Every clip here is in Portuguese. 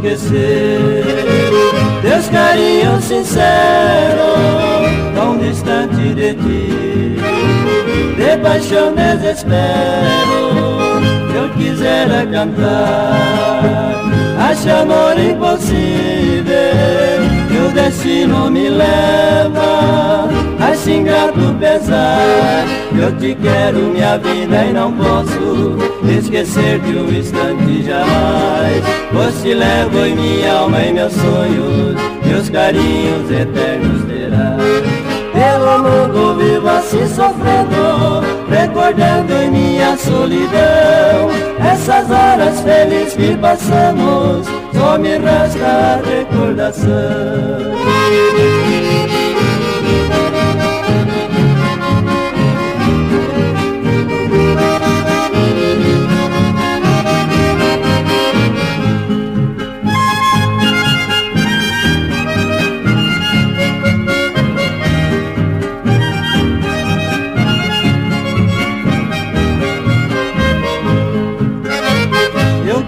esquecer teus carinhos sinceros, tão distante de ti, de paixão desespero. Eu quisera cantar, acho amor impossível, que o destino me leva, acho ingrato pesar. Eu te quero minha vida e não posso esquecer de um instante jamais, pois te levo em minha alma e meus sonhos, meus carinhos eternos terá. Pelo mundo vivo assim sofrendo, recordando em minha solidão, essas horas felizes que passamos, só me resta a recordação.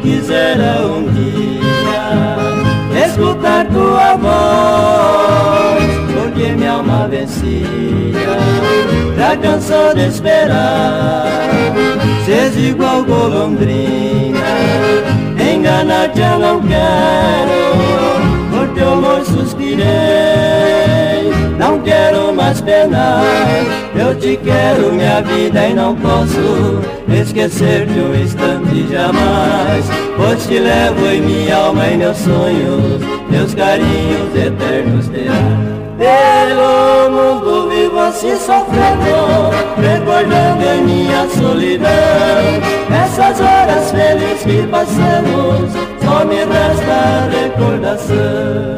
Quisera um dia escutar tua voz, porque minha alma vencia da canção de esperar. Seja igual golondrina, enganar-te eu não quero, por teu amor suspirei, não quero mais penar. Eu te quero minha vida e não posso esquecer de um instante jamais, pois te levo em minha alma e meus sonhos, meus carinhos eternos terá. Pelo mundo vivo assim sofrendo, recordando em minha solidão, essas horas felizes que passamos, só me resta a recordação.